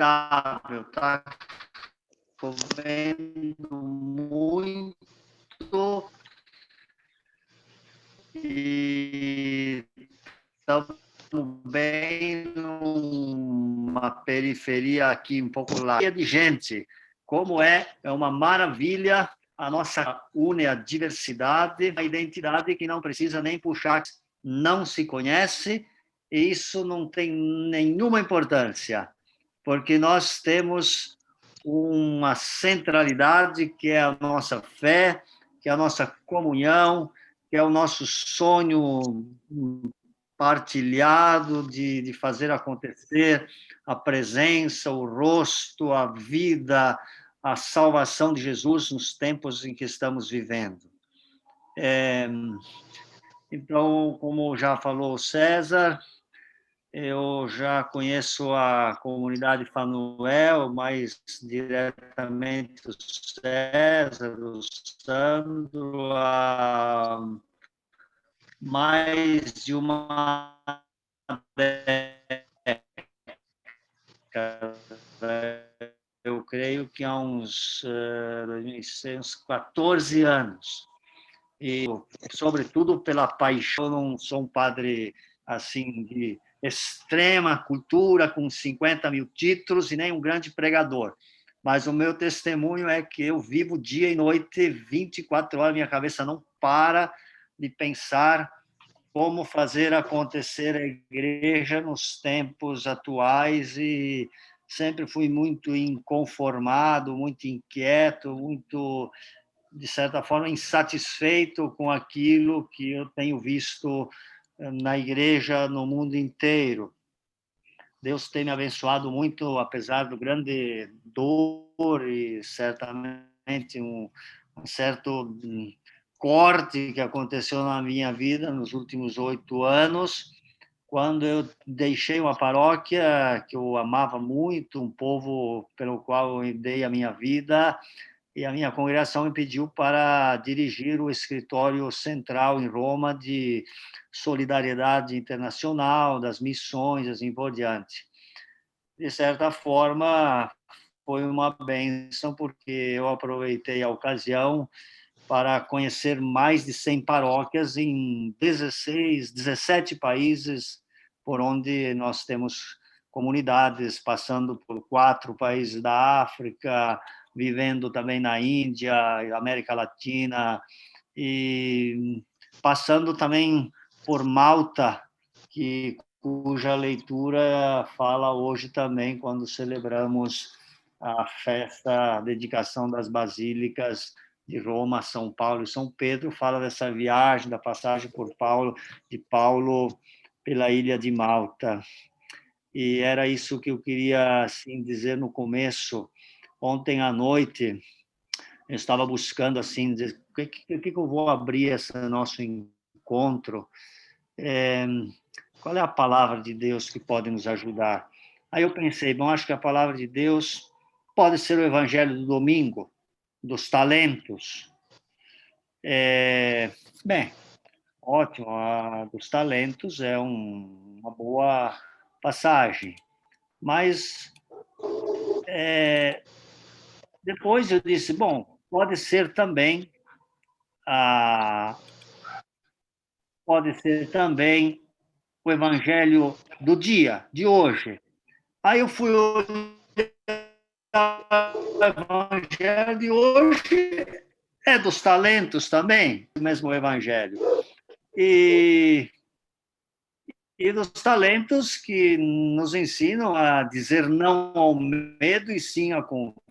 está chovendo muito e estamos bem numa periferia aqui um pouco lá, cheia de gente. Como é uma maravilha, a nossa une a diversidade, a identidade que não precisa nem puxar, não se conhece, e isso não tem nenhuma importância, porque nós temos uma centralidade que é a nossa fé, que é a nossa comunhão, que é o nosso sonho partilhado de fazer acontecer a presença, o rosto, a vida, a salvação de Jesus nos tempos em que estamos vivendo. Então, como já falou o César, eu já conheço a comunidade Fanuel, mais diretamente o César, o Sandro, há mais de uma década. Eu creio que há uns 14 anos. E, sobretudo, pela paixão. Eu não sou um padre assim de extrema cultura, com 50 mil títulos, e nem um grande pregador. Mas o meu testemunho é que eu vivo dia e noite, 24 horas, minha cabeça não para de pensar como fazer acontecer a igreja nos tempos atuais, e sempre fui muito inconformado, muito inquieto, muito, de certa forma, insatisfeito com aquilo que eu tenho visto na igreja no mundo inteiro. Deus tem me abençoado muito, apesar do grande dor e certamente um certo corte que aconteceu na minha vida nos últimos 8 anos, quando eu deixei uma paróquia que eu amava muito, um povo pelo qual eu dei a minha vida, e a minha congregação me pediu para dirigir o escritório central em Roma de solidariedade internacional, das missões, assim por diante. De certa forma, foi uma bênção, porque eu aproveitei a ocasião para conhecer mais de 100 paróquias em 17 países, por onde nós temos comunidades, passando por 4 países da África, vivendo também na Índia, América Latina, e passando também por Malta, cuja leitura fala hoje também, quando celebramos a festa, a dedicação das basílicas de Roma, São Paulo e São Pedro, fala dessa viagem, da passagem de Paulo pela ilha de Malta. E era isso que eu queria assim dizer no começo. Ontem à noite eu estava buscando assim dizer, o que eu vou abrir esse nosso encontro. Qual é a palavra de Deus que pode nos ajudar? Aí eu pensei, bom, acho que a palavra de Deus pode ser o Evangelho do domingo, dos talentos. Bem, ótimo, a dos talentos é uma boa passagem, mas depois eu disse, bom, pode ser também o Evangelho do dia, de hoje. Aí eu fui olhar o Evangelho de hoje, é dos talentos também, o mesmo Evangelho. E dos talentos que nos ensinam a dizer não ao medo e sim à confiança,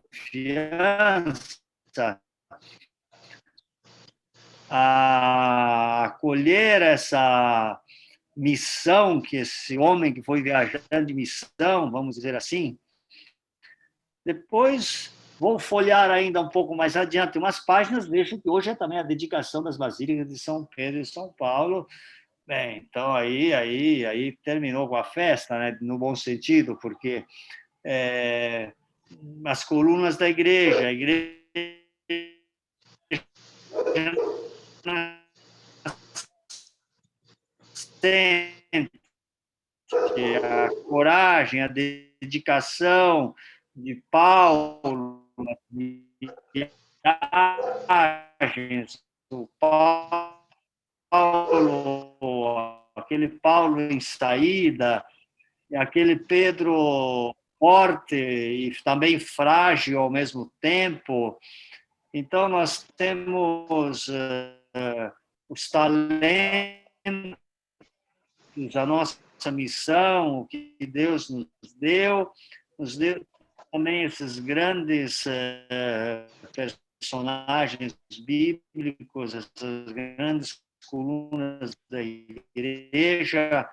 a acolher essa missão que esse homem que foi viajando de missão, vamos dizer assim. Depois vou folhear ainda um pouco mais adiante umas páginas, vejo que hoje é também a dedicação das basílicas de São Pedro e São Paulo. Bem, então aí terminou com a festa, né? No bom sentido, porque as colunas da igreja, a igreja a coragem, a dedicação de Paulo, as viagens, o Paulo, aquele Paulo em saída, aquele Pedro forte e também frágil ao mesmo tempo. Então, nós temos os talentos, a nossa missão, o que Deus nos deu também esses grandes personagens bíblicos, essas grandes colunas da igreja,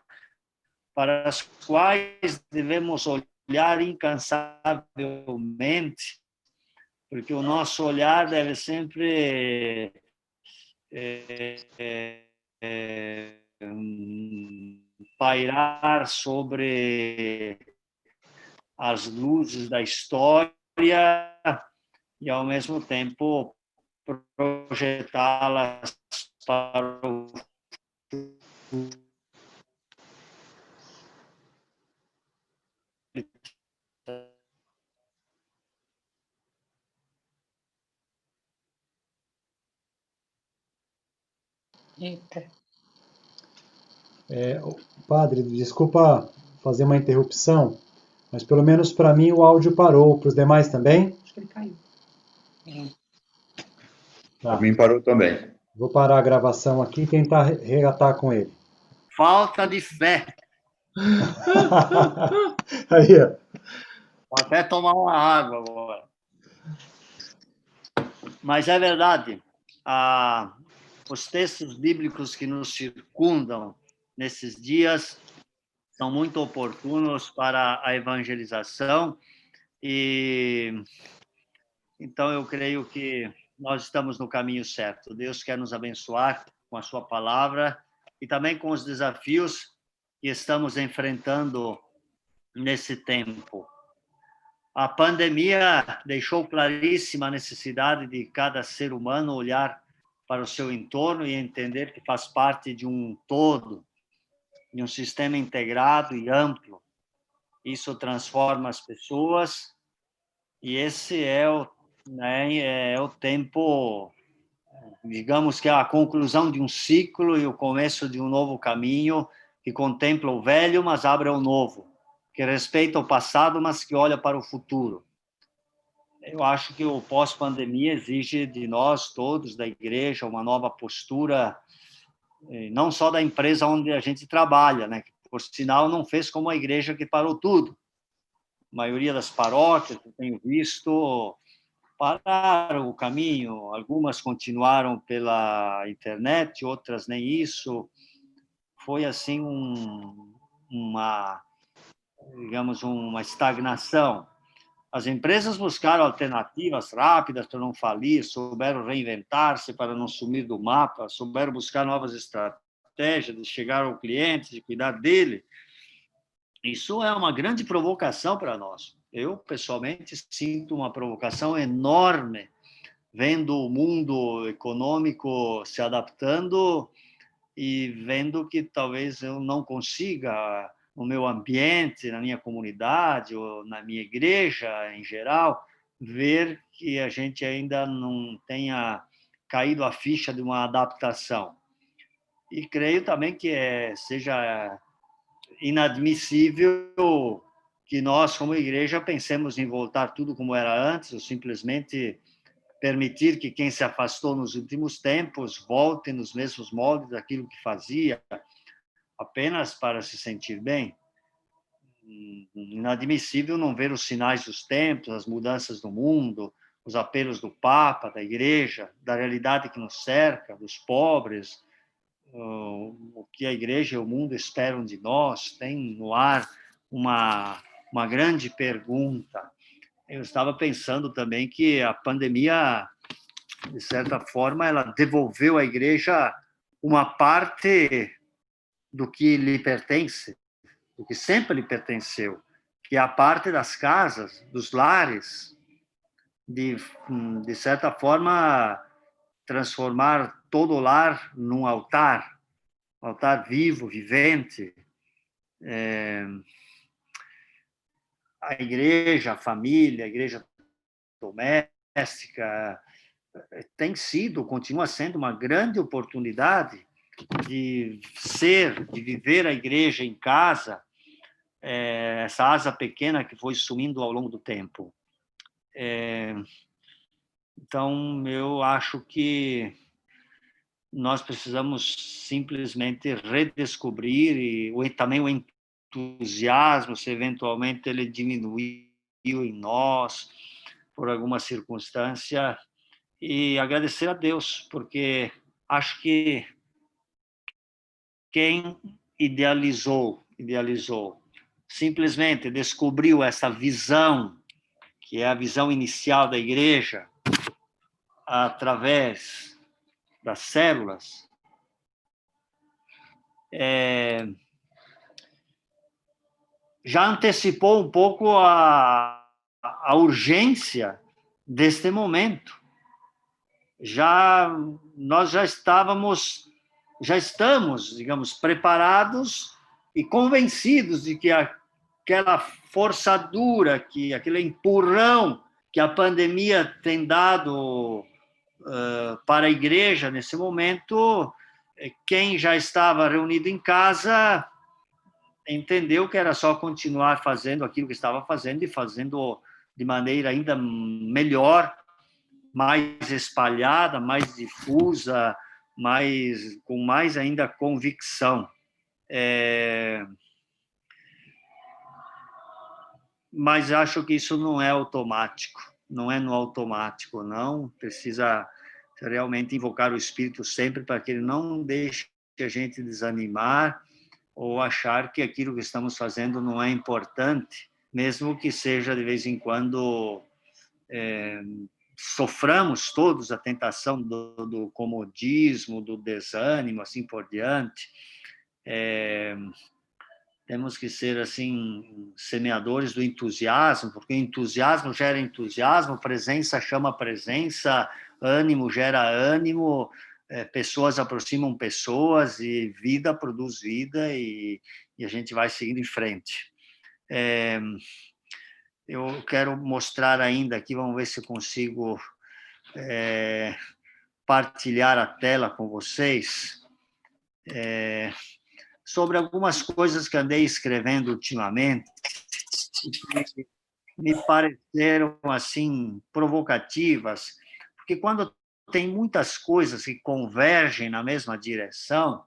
para as quais devemos olhar incansavelmente, porque o nosso olhar deve sempre pairar sobre as luzes da história e, ao mesmo tempo, projetá-las para o futuro. Eita. Padre, desculpa fazer uma interrupção, mas pelo menos para mim o áudio parou. Para os demais também? Acho que ele caiu. Tá. Para mim parou também. Vou parar a gravação aqui e tentar reatar com ele. Falta de fé. Aí, ó. Vou até tomar uma água agora. Mas é verdade. Os textos bíblicos que nos circundam nesses dias são muito oportunos para a evangelização e então eu creio que nós estamos no caminho certo. Deus quer nos abençoar com a sua palavra e também com os desafios que estamos enfrentando nesse tempo. A pandemia deixou claríssima a necessidade de cada ser humano olhar para o seu entorno e entender que faz parte de um todo, de um sistema integrado e amplo. Isso transforma as pessoas e esse é o tempo, digamos que é a conclusão de um ciclo e o começo de um novo caminho que contempla o velho, mas abre ao novo, que respeita o passado, mas que olha para o futuro. Eu acho que o pós-pandemia exige de nós todos, da igreja, uma nova postura, não só da empresa onde a gente trabalha, né? Por sinal, não fez como a igreja que parou tudo. A maioria das paróquias, eu tenho visto, pararam o caminho. Algumas continuaram pela internet, outras nem isso. Foi, assim, digamos, uma estagnação. As empresas buscaram alternativas rápidas para não falir, souberam reinventar-se para não sumir do mapa, souberam buscar novas estratégias de chegar ao cliente, de cuidar dele. Isso é uma grande provocação para nós. Eu, pessoalmente, sinto uma provocação enorme vendo o mundo econômico se adaptando e vendo que talvez eu não consiga, no meu ambiente, na minha comunidade ou na minha igreja em geral, ver que a gente ainda não tenha caído a ficha de uma adaptação. E creio também que seja inadmissível que nós, como igreja, pensemos em voltar tudo como era antes, ou simplesmente permitir que quem se afastou nos últimos tempos volte nos mesmos moldes daquilo que fazia, apenas para se sentir bem. Inadmissível não ver os sinais dos tempos, as mudanças do mundo, os apelos do Papa, da Igreja, da realidade que nos cerca, dos pobres, o que a Igreja e o mundo esperam de nós. Tem no ar uma grande pergunta. Eu estava pensando também que a pandemia, de certa forma, ela devolveu à Igreja uma parte do que lhe pertence, do que sempre lhe pertenceu, que é a parte das casas, dos lares, de certa forma, transformar todo o lar num altar vivo, vivente, A igreja, a família, a igreja doméstica, continua sendo uma grande oportunidade de viver a igreja em casa, essa asa pequena que foi sumindo ao longo do tempo. Então, eu acho que nós precisamos simplesmente redescobrir, e também o entusiasmo, se eventualmente ele diminuiu em nós por alguma circunstância, e agradecer a Deus, porque acho que quem idealizou, simplesmente descobriu essa visão, que é a visão inicial da igreja, através das células, já antecipou um pouco a urgência deste momento. Nós já estamos, digamos, preparados e convencidos de que aquela forçadura, aquele empurrão que a pandemia tem dado para a igreja nesse momento, quem já estava reunido em casa entendeu que era só continuar fazendo aquilo que estava fazendo e fazendo de maneira ainda melhor, mais espalhada, mais difusa, com mais ainda convicção. Mas acho que isso não é automático, não é no automático, não. Precisa realmente invocar o Espírito sempre para que ele não deixe a gente desanimar ou achar que aquilo que estamos fazendo não é importante, mesmo que seja de vez em quando soframos todos a tentação do comodismo, do desânimo, assim por diante. Temos que ser assim semeadores do entusiasmo, porque entusiasmo gera entusiasmo, presença chama presença, ânimo gera ânimo, pessoas aproximam pessoas e vida produz vida, e a gente vai seguindo em frente. Eu quero mostrar ainda aqui, vamos ver se eu consigo partilhar a tela com vocês, sobre algumas coisas que andei escrevendo ultimamente, que me pareceram assim provocativas, porque quando tem muitas coisas que convergem na mesma direção,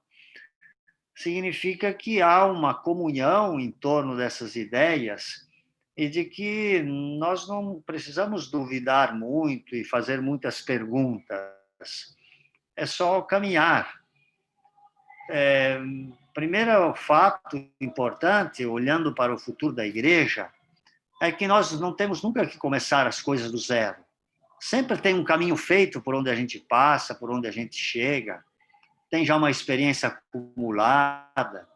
significa que há uma comunhão em torno dessas ideias e de que nós não precisamos duvidar muito e fazer muitas perguntas. É só caminhar. Primeiro fato importante, olhando para o futuro da igreja, é que nós não temos nunca que começar as coisas do zero. Sempre tem um caminho feito por onde a gente passa, por onde a gente chega. Tem já uma experiência acumulada.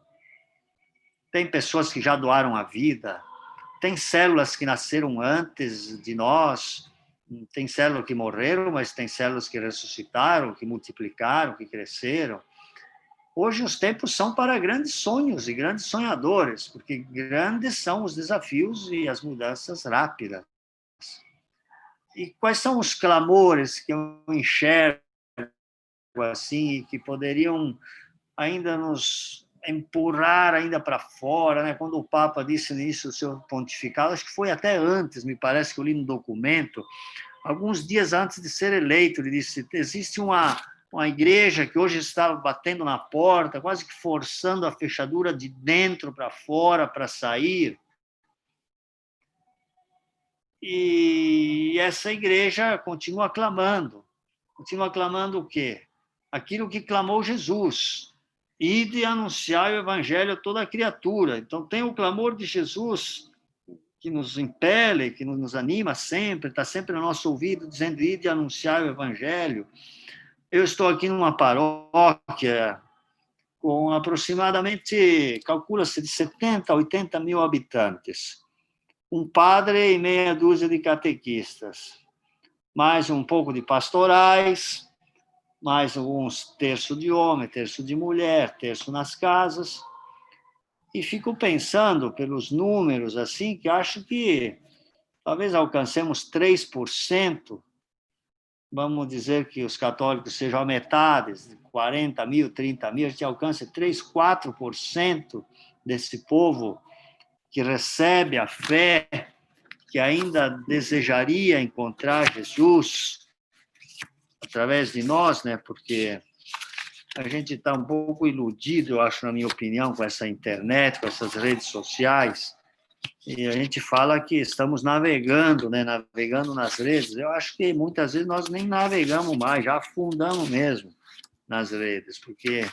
Tem pessoas que já doaram a vida. Tem células que nasceram antes de nós. Tem células que morreram, mas tem células que ressuscitaram, que multiplicaram, que cresceram. Hoje os tempos são para grandes sonhos e grandes sonhadores, porque grandes são os desafios e as mudanças rápidas. E quais são os clamores que eu enxergo assim, que poderiam ainda nos empurrar ainda para fora, né? Quando o Papa disse nisso o seu pontificado, acho que foi até antes, me parece que eu li no documento, alguns dias antes de ser eleito, ele disse: existe uma igreja que hoje está batendo na porta, quase que forçando a fechadura de dentro para fora para sair. E essa igreja continua clamando o quê? Aquilo que clamou Jesus: ide e anunciar o evangelho a toda criatura. Então tem o clamor de Jesus que nos impele, que nos anima sempre, está sempre no nosso ouvido dizendo: ide e anunciar o evangelho. Eu estou aqui numa paróquia com aproximadamente, calcula-se, de 70 a 80 mil habitantes. Um padre e meia dúzia de catequistas, mais um pouco de pastorais, mais alguns terço de homem, terço de mulher, terço nas casas. E fico pensando, pelos números, assim, que acho que talvez alcancemos 3%. Vamos dizer que os católicos sejam a metade, 40 mil, 30 mil, a gente alcança 3, 4% desse povo que recebe a fé, que ainda desejaria encontrar Jesus através de nós, né? Porque a gente está um pouco iludido, eu acho, na minha opinião, com essa internet, com essas redes sociais, e a gente fala que estamos navegando, né? Navegando nas redes. Eu acho que muitas vezes nós nem navegamos mais, já afundamos mesmo nas redes, porque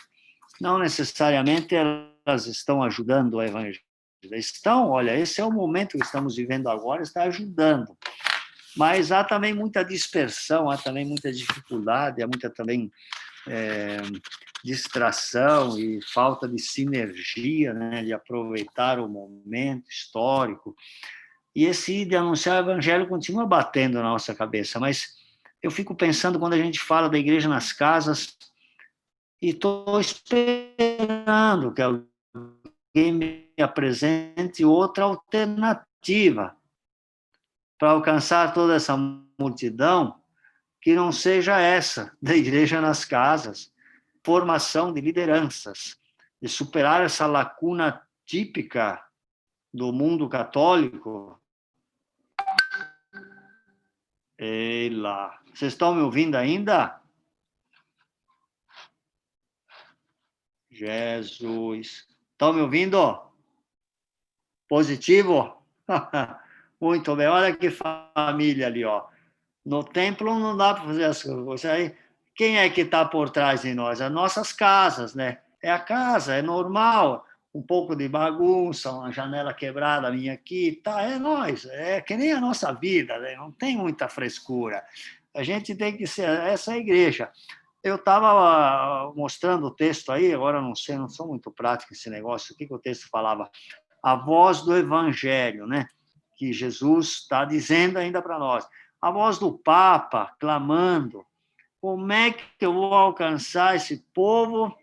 não necessariamente elas estão ajudando o evangelho. Estão, olha, esse é o momento que estamos vivendo agora, está ajudando. Mas há também muita dispersão, há também muita dificuldade, há muita também distração e falta de sinergia, né, de aproveitar o momento histórico. E esse de anunciar o evangelho continua batendo na nossa cabeça, mas eu fico pensando quando a gente fala da igreja nas casas e estou esperando que alguém me apresente outra alternativa para alcançar toda essa multidão que não seja essa da igreja nas casas, formação de lideranças, de superar essa lacuna típica do mundo católico. Ei lá, vocês estão me ouvindo ainda? Jesus, estão me ouvindo? Positivo? Muito bem, olha que família ali, ó. No templo não dá para fazer as coisas aí. Quem é que está por trás de nós? As nossas casas, né? É a casa, é normal. Um pouco de bagunça, uma janela quebrada minha aqui, tá? É nós, é que nem a nossa vida, né? Não tem muita frescura. A gente tem que ser essa igreja. Eu estava mostrando o texto aí, agora não sei, não sou muito prático esse negócio. O que o texto falava? A voz do evangelho, né? Que Jesus está dizendo ainda para nós. A voz do Papa clamando. Como é que eu vou alcançar esse povo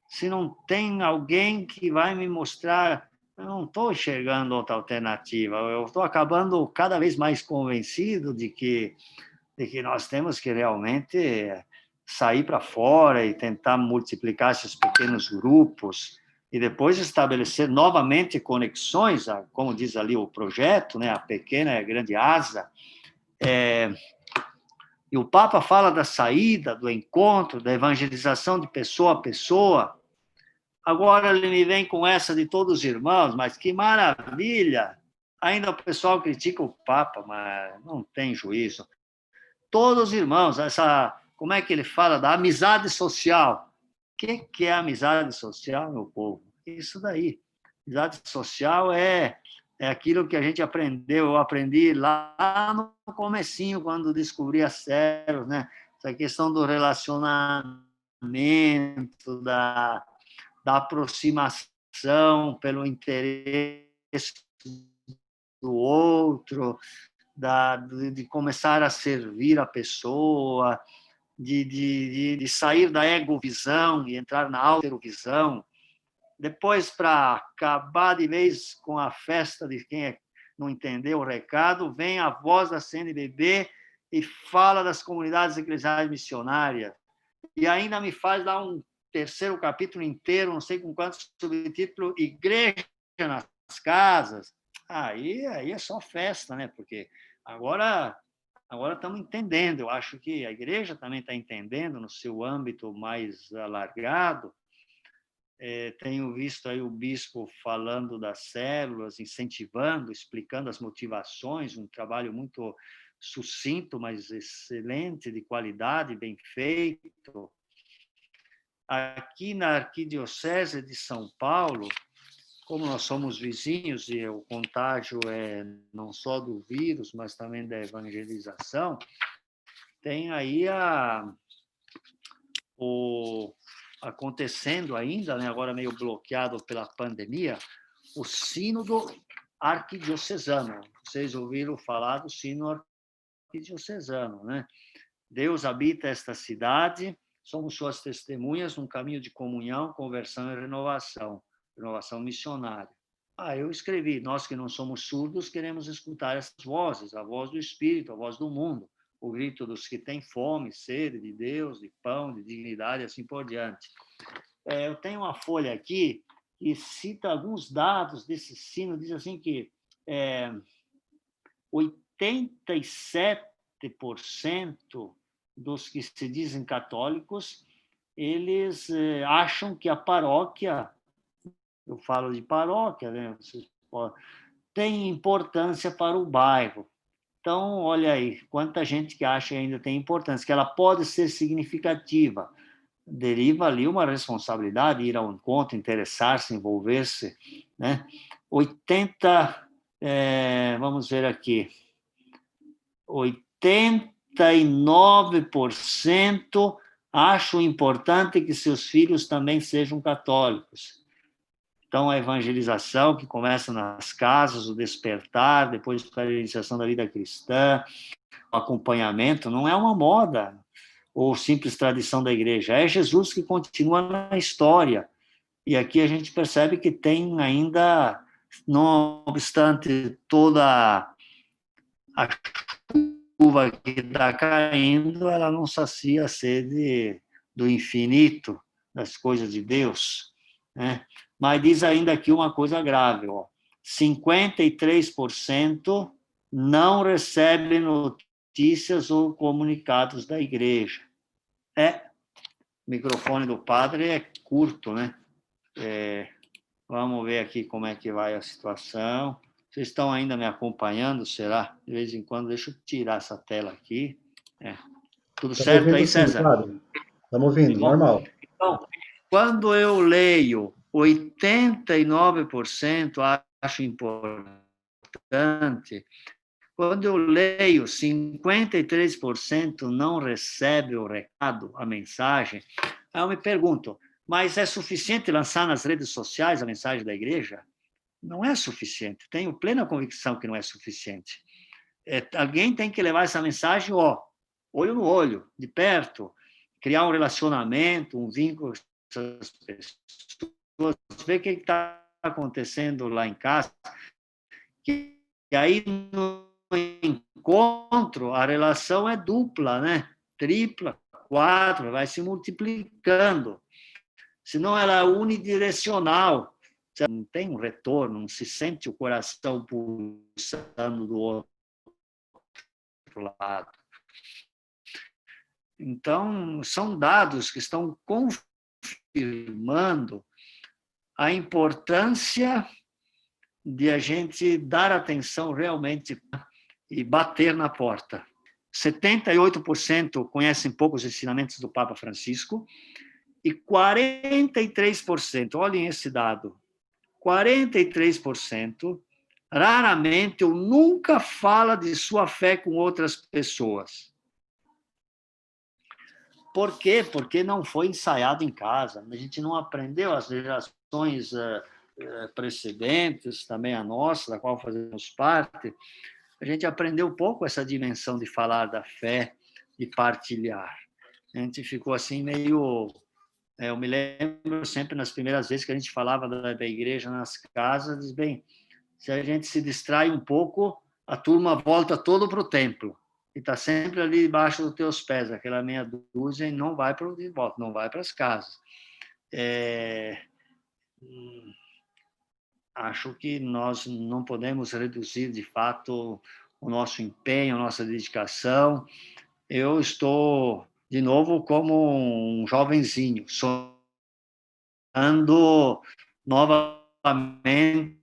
se não tem alguém que vai me mostrar? Eu não estou enxergando outra alternativa. Eu estou acabando cada vez mais convencido de que nós temos que realmente sair para fora e tentar multiplicar esses pequenos grupos e depois estabelecer novamente conexões, como diz ali o projeto, né, a pequena e a grande asa. E o Papa fala da saída, do encontro, da evangelização de pessoa a pessoa. Agora ele me vem com essa de todos os irmãos, mas que maravilha! Ainda o pessoal critica o Papa, mas não tem juízo. Todos os irmãos, como é que ele fala da amizade social? O que é amizade social, meu povo? Isso daí. Amizade social é aquilo que a gente aprendeu, eu aprendi lá no comecinho, quando descobri as células, né? Essa questão do relacionamento, da aproximação pelo interesse do outro, de começar a servir a pessoa, de sair da egovisão e entrar na alterovisão. Depois, para acabar de vez com a festa de quem não entendeu o recado, vem a voz da CNBB e fala das comunidades eclesiais missionárias. E ainda me faz dar um terceiro capítulo inteiro, não sei com quantos subtítulos, Igreja nas Casas. Aí é só festa, né? Porque agora estamos entendendo. Eu acho que a igreja também está entendendo no seu âmbito mais alargado. Tenho visto aí o bispo falando das células, incentivando, explicando as motivações, um trabalho muito sucinto, mas excelente, de qualidade, bem feito. Aqui na Arquidiocese de São Paulo, como nós somos vizinhos e o contágio é não só do vírus, mas também da evangelização, tem aí acontecendo ainda, né, agora meio bloqueado pela pandemia, o sínodo arquidiocesano. Vocês ouviram falar do sínodo arquidiocesano, né? Deus habita esta cidade, somos suas testemunhas num caminho de comunhão, conversão e renovação. renovação missionária. Eu escrevi: nós que não somos surdos queremos escutar essas vozes, a voz do Espírito, a voz do mundo, o grito dos que têm fome, sede de Deus, de pão, de dignidade, assim por diante. Eu tenho uma folha aqui que cita alguns dados desse sino, diz assim que 87% dos que se dizem católicos, eles acham que a paróquia, eu falo de paróquia, né? Tem importância para o bairro. Então, olha aí, quanta gente que acha que ainda tem importância, que ela pode ser significativa. Deriva ali uma responsabilidade, ir ao encontro, interessar-se, envolver-se, né? 80, vamos ver aqui, 89% acham importante que seus filhos também sejam católicos. Então, a evangelização que começa nas casas, o despertar, depois a iniciação da vida cristã, o acompanhamento, não é uma moda ou simples tradição da igreja, é Jesus que continua na história. E aqui a gente percebe que tem ainda, não obstante toda a chuva que está caindo, ela não sacia a sede do infinito, das coisas de Deus, né? Mas diz ainda aqui uma coisa grave, 53% não recebem notícias ou comunicados da igreja. O microfone do padre é curto, né? Vamos ver aqui como é que vai a situação. Vocês estão ainda me acompanhando, será? De vez em quando, deixa eu tirar essa tela aqui. Tudo certo aí, César? Estamos ouvindo, normal. Então, quando eu leio 89% acho importante, quando eu leio 53% não recebe o recado, a mensagem, aí eu me pergunto, mas é suficiente lançar nas redes sociais a mensagem da igreja? Não é suficiente. Tenho plena convicção que não é suficiente. Alguém tem que levar essa mensagem, olho no olho, de perto, criar um relacionamento, um vínculo com essas pessoas, ver o que está acontecendo lá em casa. E aí, no encontro, a relação é dupla, né? Tripla, quatro, vai se multiplicando. Senão ela é unidirecional. Você não tem um retorno, não se sente o coração pulsando do outro lado. Então, são dados que estão confirmando a importância de a gente dar atenção realmente e bater na porta. 78% conhecem pouco os ensinamentos do Papa Francisco e 43%, olhem esse dado, 43% raramente ou nunca fala de sua fé com outras pessoas. Por quê? Porque não foi ensaiado em casa. A gente não aprendeu, as gerações precedentes, também a nossa, da qual fazemos parte, a gente aprendeu pouco essa dimensão de falar da fé e partilhar. A gente ficou assim meio... eu me lembro sempre nas primeiras vezes que a gente falava da igreja nas casas, diz bem, se a gente se distrai um pouco, a turma volta todo para o templo e está sempre ali debaixo dos teus pés, aquela meia dúzia, e não vai para de volta, não vai para as casas. Acho que nós não podemos reduzir, de fato, o nosso empenho, a nossa dedicação. Eu estou, de novo, como um jovenzinho, sonhando novamente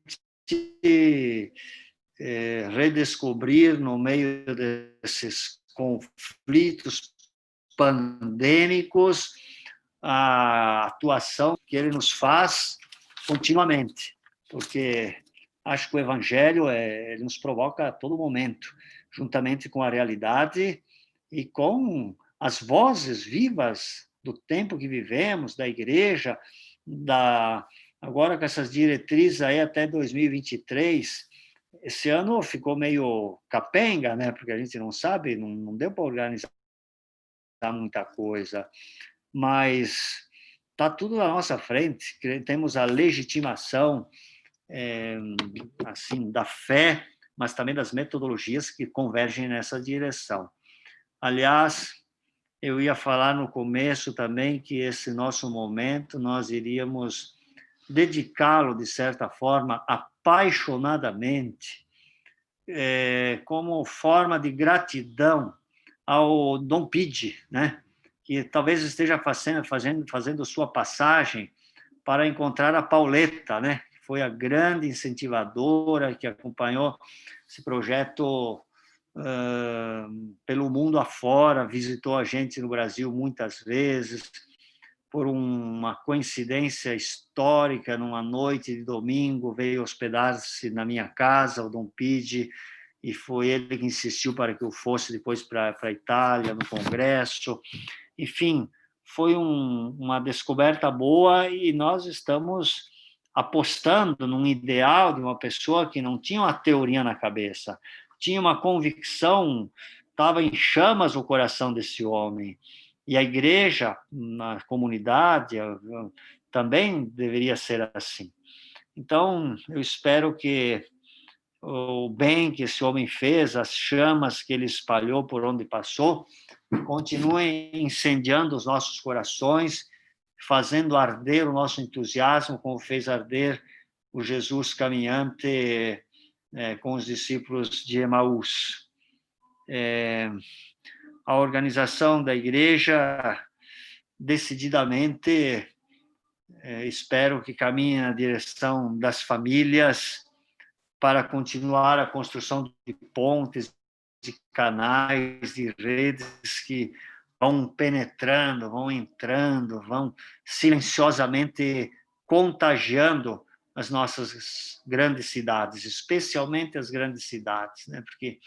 redescobrir, no meio desses conflitos pandêmicos, a atuação que ele nos faz continuamente, porque acho que o Evangelho ele nos provoca a todo momento, juntamente com a realidade e com as vozes vivas do tempo que vivemos, da igreja, agora com essas diretrizes aí até 2023, esse ano ficou meio capenga, né? Porque a gente não sabe, não deu para organizar muita coisa, mas está tudo na nossa frente. Temos a legitimação assim da fé, mas também das metodologias que convergem nessa direção. Aliás, eu ia falar no começo também que esse nosso momento nós iríamos dedicá-lo, de certa forma, apaixonadamente, como forma de gratidão ao Dom Pidge, né? Que talvez esteja fazendo sua passagem para encontrar a Pauleta, né? Que foi a grande incentivadora que acompanhou esse projeto pelo mundo afora, visitou a gente no Brasil muitas vezes. Por uma coincidência histórica, numa noite de domingo, veio hospedar-se na minha casa, o Dom Pidge, e foi ele que insistiu para que eu fosse depois para a Itália, no Congresso. Enfim, foi uma descoberta boa e nós estamos apostando num ideal de uma pessoa que não tinha uma teoria na cabeça, tinha uma convicção, estava em chamas o coração desse homem. E a igreja, na comunidade, também deveria ser assim. Então, eu espero que o bem que esse homem fez, as chamas que ele espalhou por onde passou, continuem incendiando os nossos corações, fazendo arder o nosso entusiasmo, como fez arder o Jesus caminhante com os discípulos de Emaús. A organização da igreja, decididamente, espero que caminhe na direção das famílias para continuar a construção de pontes, de canais, de redes que vão penetrando, vão entrando, vão silenciosamente contagiando as nossas grandes cidades, especialmente as grandes cidades, né? Porque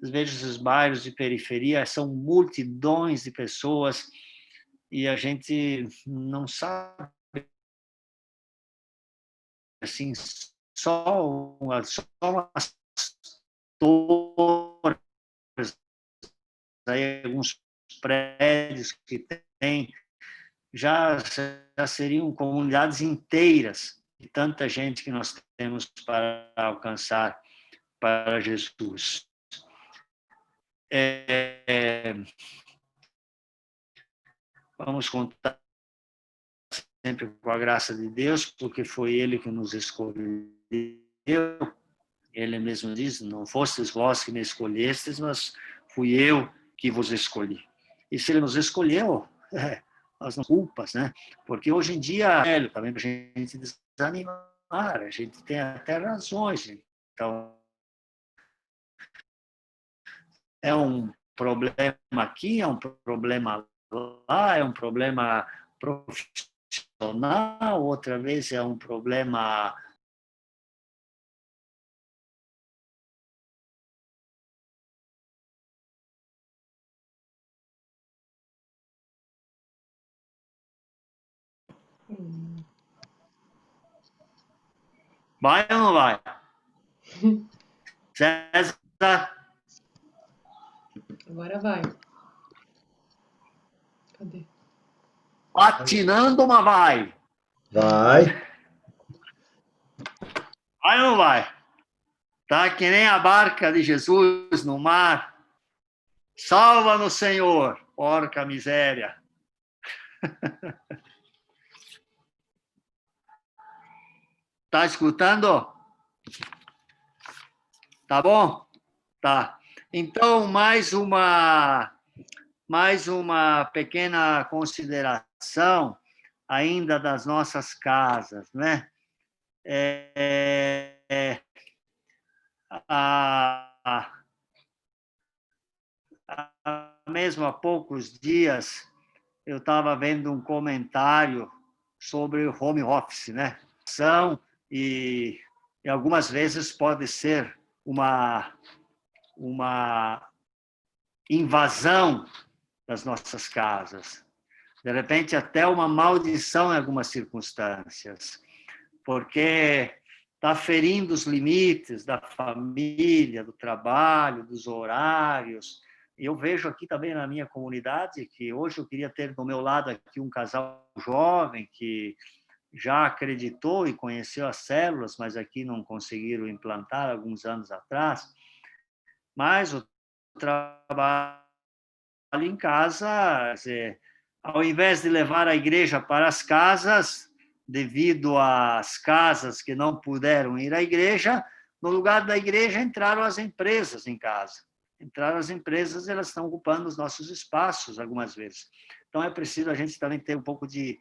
às vezes os bairros de periferia são multidões de pessoas e a gente não sabe, assim, só umas torres, aí alguns prédios que tem, já seriam comunidades inteiras de tanta gente que nós temos para alcançar para Jesus. Vamos contar sempre com a graça de Deus, porque foi Ele que nos escolheu. Ele mesmo diz, não fostes vós que me escolhestes, mas fui eu que vos escolhi. E se Ele nos escolheu, as culpas, né? Porque hoje em dia, também para a gente desanimar, a gente tem até razões. Então, é um problema aqui, é um problema lá, é um problema profissional, outra vez é um problema vai ou não vai? César? Agora vai. Cadê? Patinando, mas vai. Vai. Vai ou não vai? Tá que nem a barca de Jesus no mar. Salva-nos, Senhor, porca miséria. Tá escutando? Tá bom? Tá. Então, mais uma pequena consideração ainda das nossas casas, né? Mesmo há poucos dias, eu estava vendo um comentário sobre o home office, né? E algumas vezes pode ser uma invasão das nossas casas. De repente, até uma maldição em algumas circunstâncias, porque está ferindo os limites da família, do trabalho, dos horários, Eu vejo aqui também na minha comunidade que hoje eu queria ter do meu lado aqui um casal jovem que já acreditou e conheceu as células, mas aqui não conseguiram implantar alguns anos atrás. Mas o trabalho em casa, ao invés de levar a igreja para as casas, devido às casas que não puderam ir à igreja, no lugar da igreja entraram as empresas em casa. Entraram as empresas, elas estão ocupando os nossos espaços algumas vezes. Então, é preciso a gente também ter um pouco de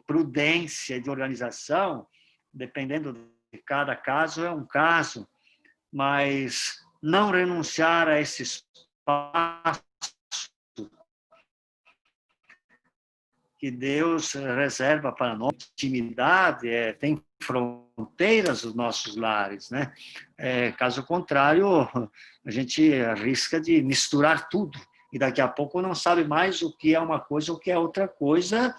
prudência, de organização, dependendo de cada caso, é um caso, mas não renunciar a esse espaço que Deus reserva para nós, intimidade, tem fronteiras os nossos lares, né? Caso contrário, a gente arrisca de misturar tudo, e daqui a pouco não sabe mais o que é uma coisa, o que é outra coisa,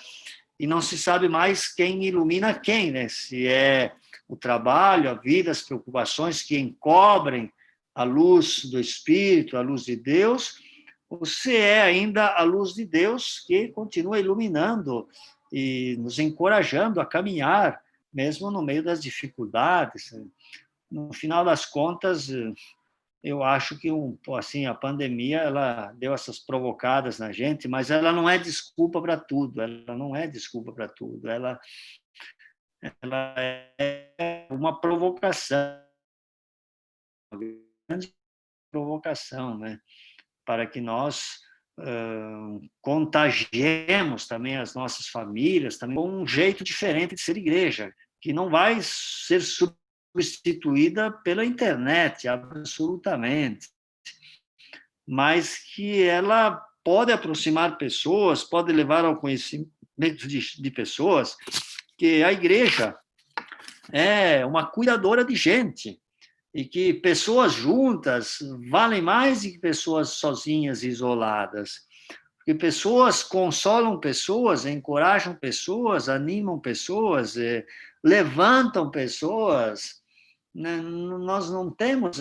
e não se sabe mais quem ilumina quem, né? Se é o trabalho, a vida, as preocupações que encobrem a luz do Espírito, a luz de Deus, ou se é ainda a luz de Deus que continua iluminando e nos encorajando a caminhar, mesmo no meio das dificuldades. No final das contas, eu acho que assim, a pandemia ela deu essas provocadas na gente, mas ela não é desculpa para tudo, ela não é desculpa para tudo, ela é uma provocação, uma grande provocação, né? Para que nós contagiemos também as nossas famílias também com um jeito diferente de ser igreja, que não vai ser substituída pela internet, absolutamente, mas que ela pode aproximar pessoas, pode levar ao conhecimento de pessoas, que a igreja é uma cuidadora de gente, e que pessoas juntas valem mais do que pessoas sozinhas e isoladas. Porque pessoas consolam pessoas, encorajam pessoas, animam pessoas, levantam pessoas. Nós não temos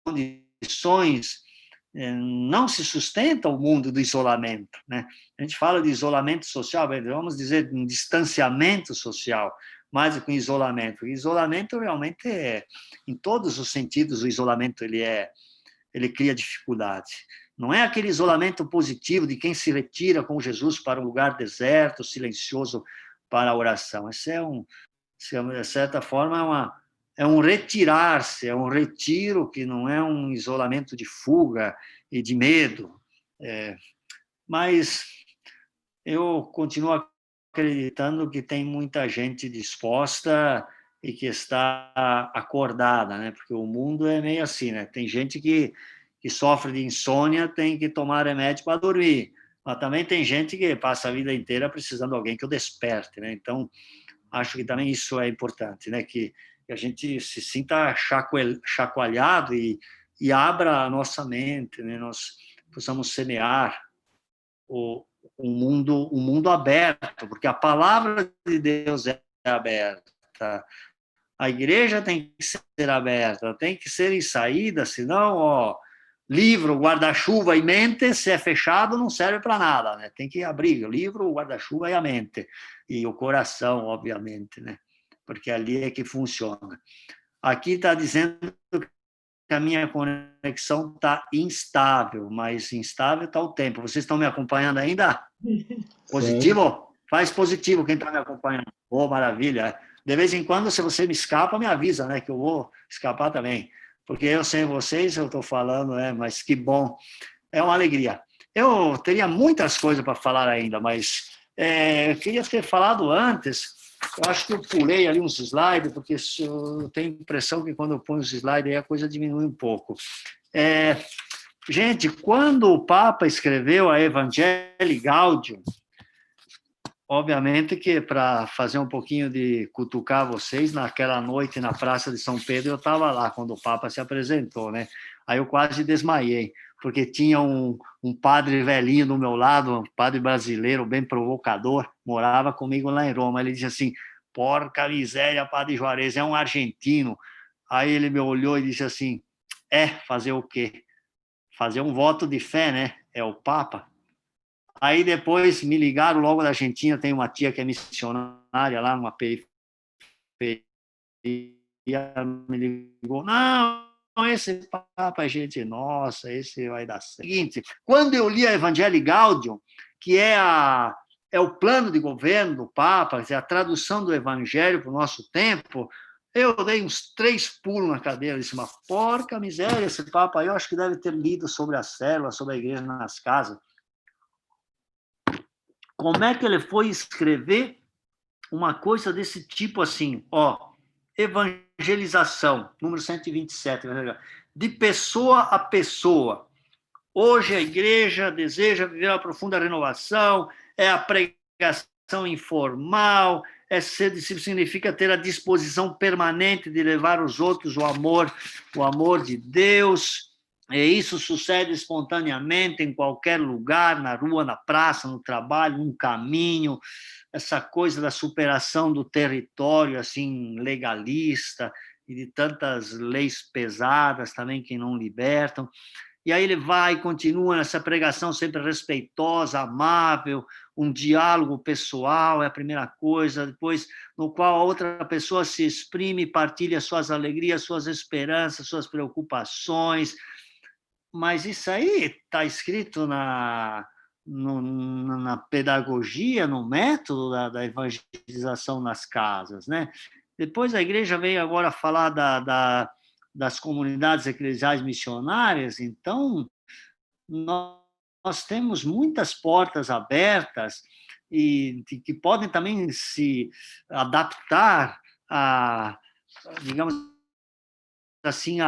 condições, não se sustenta o mundo do isolamento, né? A gente fala de isolamento social, vamos dizer um distanciamento social, mais do que um isolamento. O isolamento realmente em todos os sentidos, o isolamento ele cria dificuldade. Não é aquele isolamento positivo de quem se retira com Jesus para um lugar deserto, silencioso para a oração. Esse de certa forma, é um retirar-se, é um retiro que não é um isolamento de fuga e de medo. Mas eu continuo acreditando que tem muita gente disposta e que está acordada, né? Porque o mundo é meio assim, né? Tem gente que sofre de insônia, tem que tomar remédio para dormir, mas também tem gente que passa a vida inteira precisando de alguém que o desperte, né? Então, acho que também isso é importante, né? Que a gente se sinta chacoalhado e abra a nossa mente, né? Nós possamos semear um mundo aberto, porque a palavra de Deus é aberta. A igreja tem que ser aberta, tem que ser em saída, senão, livro, guarda-chuva e mente, se é fechado, não serve para nada, né? Tem que abrir o livro, o guarda-chuva e a mente. E o coração, obviamente, né? Porque ali é que funciona. Aqui está dizendo que a minha conexão está instável, mas instável está o tempo. Vocês estão me acompanhando ainda? Positivo? Sim. Faz positivo quem está me acompanhando. Maravilha. De vez em quando, se você me escapa, me avisa, né? Que eu vou escapar também. Porque eu sem vocês, eu estou falando, né? Mas que bom. É uma alegria. Eu teria muitas coisas para falar ainda, mas eu queria ter falado antes. Eu acho que eu pulei ali uns slides, porque eu tenho a impressão que quando eu ponho os slides, aí a coisa diminui um pouco. Gente, quando o Papa escreveu a Evangelii Gaudium, obviamente que para fazer um pouquinho de cutucar vocês, naquela noite na Praça de São Pedro, eu estava lá quando o Papa se apresentou, né? Aí eu quase desmaiei, porque tinha um padre velhinho do meu lado, um padre brasileiro, bem provocador, morava comigo lá em Roma. Ele disse assim: porca miséria, padre Juarez, é um argentino. Aí ele me olhou e disse assim: fazer o quê? fazer um voto de fé, né? É o Papa. Aí depois me ligaram logo da Argentina, tem uma tia que é missionária lá numa periferia, me ligou, não, esse Papa é gente nossa, esse vai dar certo. Seguinte, quando eu li a Evangelii Gaudium, que é o plano de governo do Papa, a tradução do Evangelho para o nosso tempo, eu dei uns 3 pulos na cadeira, disse, uma porca miséria, esse Papa aí, eu acho que deve ter lido sobre a célula, sobre a igreja nas casas. Como é que ele foi escrever uma coisa desse tipo assim, ó, evangelização, número 127, de pessoa a pessoa. Hoje a igreja deseja viver uma profunda renovação, é a pregação informal, ser discípulo significa ter a disposição permanente de levar aos outros o amor de Deus, e isso sucede espontaneamente em qualquer lugar, na rua, na praça, no trabalho, no caminho, essa coisa da superação do território assim legalista e de tantas leis pesadas também que não libertam. E aí ele vai e continua nessa pregação sempre respeitosa, amável, um diálogo pessoal é a primeira coisa, depois no qual a outra pessoa se exprime, partilha suas alegrias, suas esperanças, suas preocupações. Mas isso aí está escrito na pedagogia, no método da evangelização nas casas, né? Depois a igreja veio agora falar das comunidades eclesiais missionárias, então nós temos muitas portas abertas e que podem também se adaptar a, digamos assim,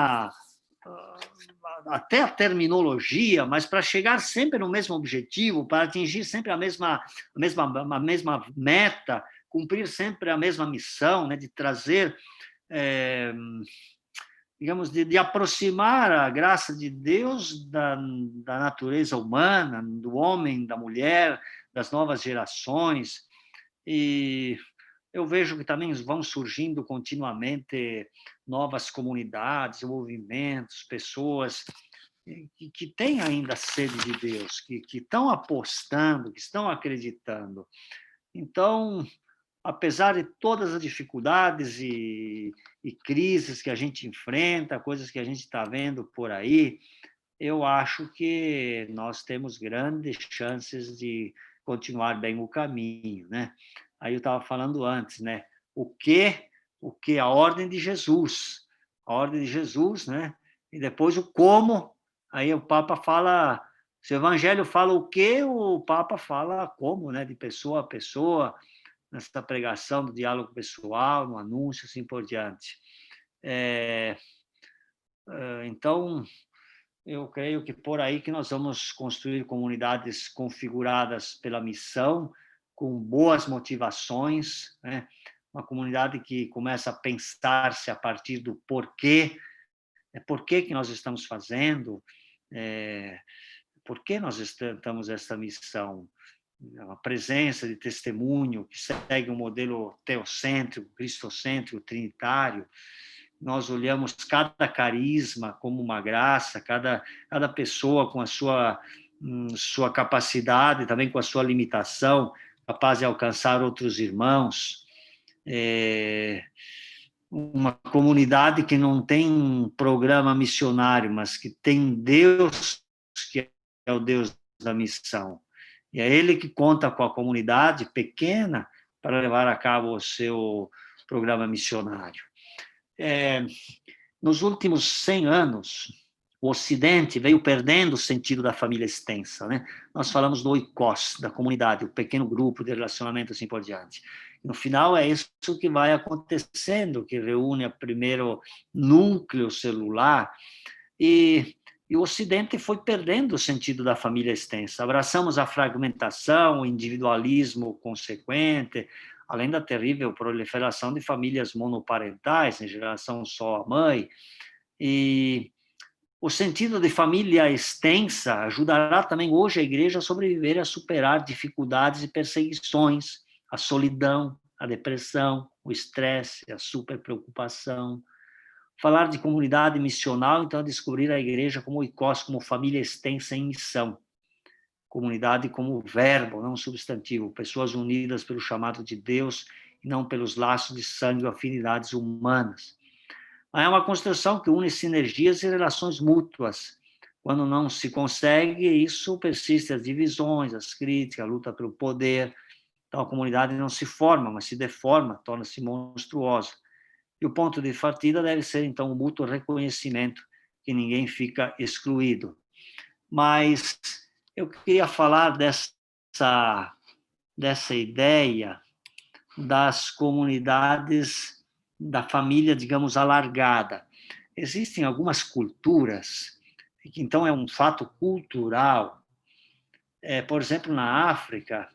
até a terminologia, mas para chegar sempre no mesmo objetivo, para atingir sempre a mesma meta, cumprir sempre a mesma missão, né, de trazer, digamos, de aproximar a graça de Deus da natureza humana, do homem, da mulher, das novas gerações. E eu vejo que também vão surgindo continuamente novas comunidades, movimentos, pessoas que têm ainda sede de Deus, que estão apostando, que estão acreditando. Então, apesar de todas as dificuldades e crises que a gente enfrenta, coisas que a gente está vendo por aí, eu acho que nós temos grandes chances de continuar bem o caminho, né? Aí eu estava falando antes, né? O que a ordem de Jesus, né? E depois o como. Aí o Papa fala, se o Evangelho fala o que, o Papa fala como, né? De pessoa a pessoa, nessa pregação do diálogo pessoal, no anúncio, assim por diante. Então, eu creio que por aí que nós vamos construir comunidades configuradas pela missão, com boas motivações, né? Uma comunidade que começa a pensar-se a partir do porquê, por que nós estamos fazendo, por que nós estamos essa missão, a presença de testemunho que segue um modelo teocêntrico, cristocêntrico, trinitário. Nós olhamos cada carisma como uma graça, cada pessoa com a sua capacidade, também com a sua limitação, capaz de alcançar outros irmãos. Uma comunidade que não tem um programa missionário, mas que tem Deus, que é o Deus da missão. E é Ele que conta com a comunidade pequena para levar a cabo o seu programa missionário. Nos últimos 100 anos, o Ocidente veio perdendo o sentido da família extensa, né? Nós falamos do oikos, da comunidade, o pequeno grupo de relacionamento, assim por diante. No final, é isso que vai acontecendo, que reúne o primeiro núcleo celular, e o Ocidente foi perdendo o sentido da família extensa. Abraçamos a fragmentação, o individualismo consequente, além da terrível proliferação de famílias monoparentais, em geração só a mãe. E o sentido de família extensa ajudará também hoje a igreja a sobreviver e a superar dificuldades e perseguições, a solidão, a depressão, o estresse, a superpreocupação. Falar de comunidade missional, então, é descobrir a igreja como oikos, como família extensa em missão. Comunidade como verbo, não substantivo. Pessoas unidas pelo chamado de Deus e não pelos laços de sangue ou afinidades humanas. É uma construção que une sinergias e relações mútuas. Quando não se consegue, isso persiste as divisões, as críticas, a luta pelo poder. Então, a comunidade não se forma, mas se deforma, torna-se monstruosa. E o ponto de partida deve ser, então, o mútuo reconhecimento, que ninguém fica excluído. Mas eu queria falar dessa ideia das comunidades, da família, digamos, alargada. Existem algumas culturas, que então é um fato cultural. Por exemplo, na África,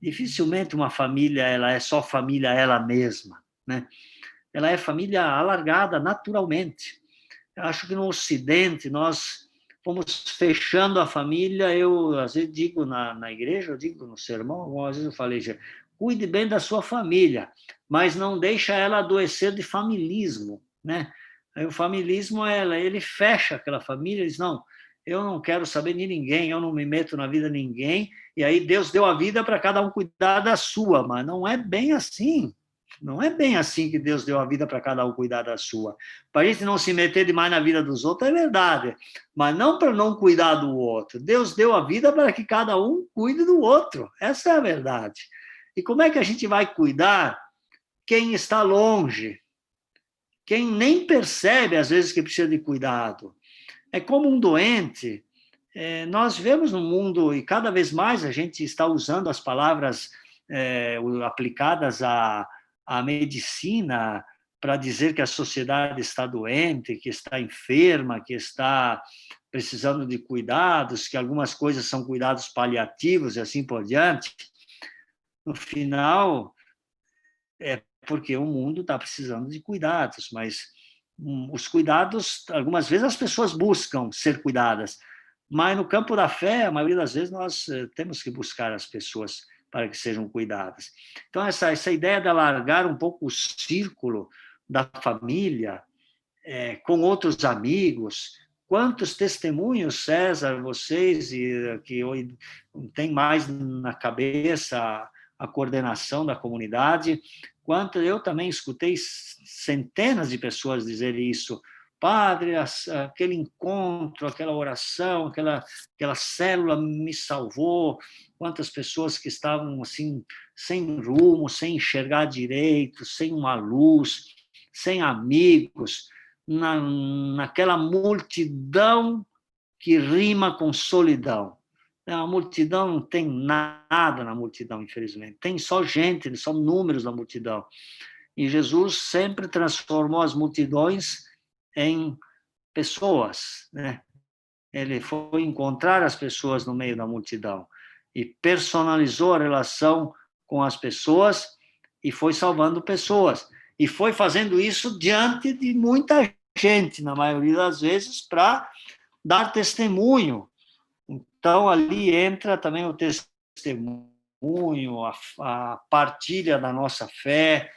dificilmente uma família ela é só família ela mesma, né? Ela é família alargada naturalmente. Eu acho que no Ocidente nós fomos fechando a família. Eu, às vezes, digo na igreja, eu digo no sermão, às vezes eu falei, cuide bem da sua família, mas não deixa ela adoecer de familismo, né? Aí o familismo, ele fecha aquela família, diz, não, eu não quero saber de ninguém, eu não me meto na vida de ninguém, e aí Deus deu a vida para cada um cuidar da sua, mas não é bem assim. Não é bem assim que Deus deu a vida para cada um cuidar da sua. Para a gente não se meter demais na vida dos outros, é verdade, mas não para não cuidar do outro. Deus deu a vida para que cada um cuide do outro. Essa é a verdade. E como é que a gente vai cuidar quem está longe? Quem nem percebe, às vezes, que precisa de cuidado. É como um doente. Nós vemos no mundo, e cada vez mais a gente está usando as palavras aplicadas à medicina para dizer que a sociedade está doente, que está enferma, que está precisando de cuidados, que algumas coisas são cuidados paliativos e assim por diante. No final, é porque o mundo está precisando de cuidados, mas os cuidados, algumas vezes as pessoas buscam ser cuidadas, mas no campo da fé, a maioria das vezes nós temos que buscar as pessoas para que sejam cuidadas. Então, essa ideia de alargar um pouco o círculo da família, com outros amigos. Quantos testemunhos, César, vocês, que hoje tem mais na cabeça a coordenação da comunidade, quanto eu também escutei centenas de pessoas dizerem isso. Padre, aquele encontro, aquela oração, aquela célula me salvou. Quantas pessoas que estavam assim, sem rumo, sem enxergar direito, sem uma luz, sem amigos, naquela multidão que rima com solidão. A multidão não tem nada na multidão, infelizmente. Tem só gente, só números na multidão. E Jesus sempre transformou as multidões em pessoas, né? Ele foi encontrar as pessoas no meio da multidão e personalizou a relação com as pessoas e foi salvando pessoas. E foi fazendo isso diante de muita gente, na maioria das vezes, para dar testemunho. Então, ali entra também o testemunho, a partilha da nossa fé.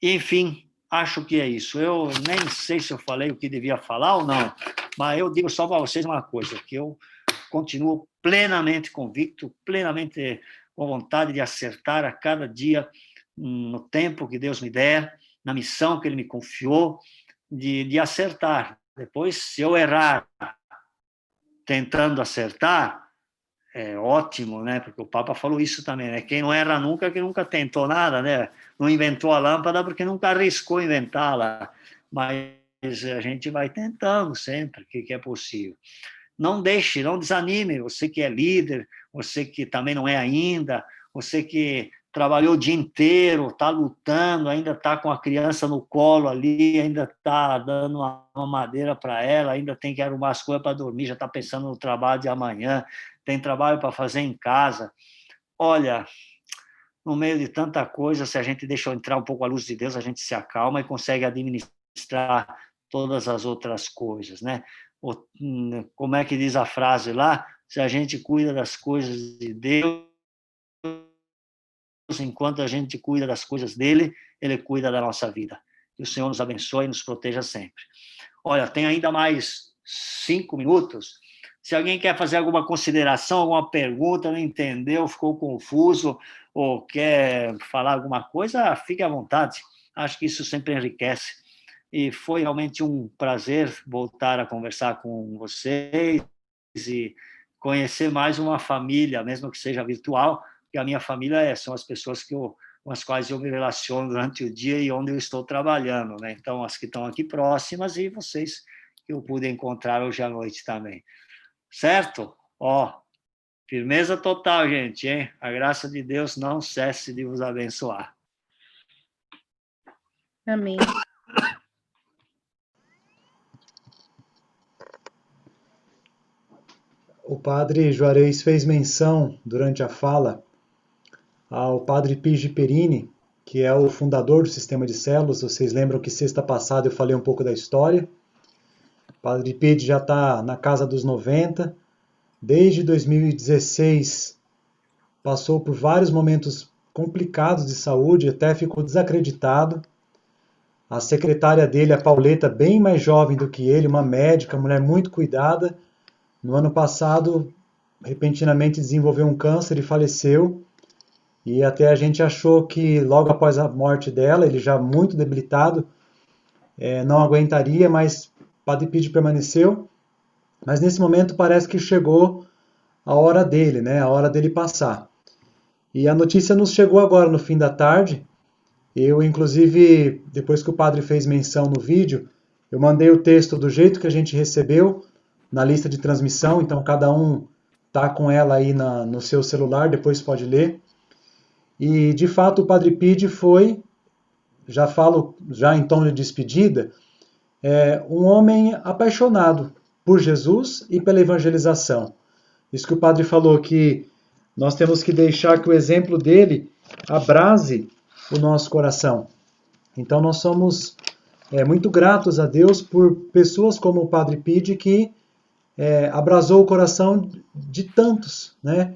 Enfim, acho que é isso. Eu nem sei se eu falei o que devia falar ou não, mas eu digo só para vocês uma coisa, que eu continuo plenamente convicto, plenamente com vontade de acertar a cada dia, no tempo que Deus me der, na missão que Ele me confiou, de acertar. Depois, se eu errar tentando acertar, é ótimo, né? Porque o Papa falou isso também, né? Quem não erra nunca, que nunca tentou nada, né? Não inventou a lâmpada porque nunca arriscou inventá-la. Mas a gente vai tentando sempre o que é possível. Não deixe, não desanime, você que é líder, você que também não é ainda, você que trabalhou o dia inteiro, está lutando, ainda está com a criança no colo ali, ainda está dando uma madeira para ela, ainda tem que arrumar as coisas para dormir, já está pensando no trabalho de amanhã, tem trabalho para fazer em casa. Olha, no meio de tanta coisa, se a gente deixa entrar um pouco a luz de Deus, a gente se acalma e consegue administrar todas as outras coisas, né? Como é que diz a frase lá? Se a gente cuida das coisas de Deus, enquanto a gente cuida das coisas dele, ele cuida da nossa vida. Que o Senhor nos abençoe e nos proteja sempre. Olha, tem ainda mais 5 minutos. Se alguém quer fazer alguma consideração, alguma pergunta, não entendeu, ficou confuso, ou quer falar alguma coisa, fique à vontade. Acho que isso sempre enriquece. E foi realmente um prazer voltar a conversar com vocês e conhecer mais uma família, mesmo que seja virtual, porque a minha família são as pessoas com as quais eu me relaciono durante o dia e onde eu estou trabalhando, né? Então, as que estão aqui próximas e vocês que eu pude encontrar hoje à noite também. Certo? Ó, firmeza total, gente, hein? A graça de Deus não cesse de vos abençoar. Amém. O padre Juarez fez menção, durante a fala, ao padre Pigi Perini, que é o fundador do sistema de células. Vocês lembram que sexta passada eu falei um pouco da história. O padre Pigi já está na casa dos 90. Desde 2016, passou por vários momentos complicados de saúde, até ficou desacreditado. A secretária dele, a Pauleta, bem mais jovem do que ele, uma médica, mulher muito cuidada, no ano passado, repentinamente desenvolveu um câncer e faleceu. E até a gente achou que logo após a morte dela, ele já muito debilitado, não aguentaria, mas Padre Pigi permaneceu. Mas nesse momento parece que chegou a hora dele, né? A hora dele passar. E a notícia nos chegou agora no fim da tarde. Eu, inclusive, depois que o padre fez menção no vídeo, eu mandei o texto do jeito que a gente recebeu, na lista de transmissão, então cada um está com ela aí no seu celular, depois pode ler. E, de fato, o padre Pigi foi, já falo já em tom de despedida, um homem apaixonado por Jesus e pela evangelização. Isso que o padre falou, que nós temos que deixar que o exemplo dele abrase o nosso coração. Então nós somos muito gratos a Deus por pessoas como o padre Pigi, que abrasou o coração de tantos, né?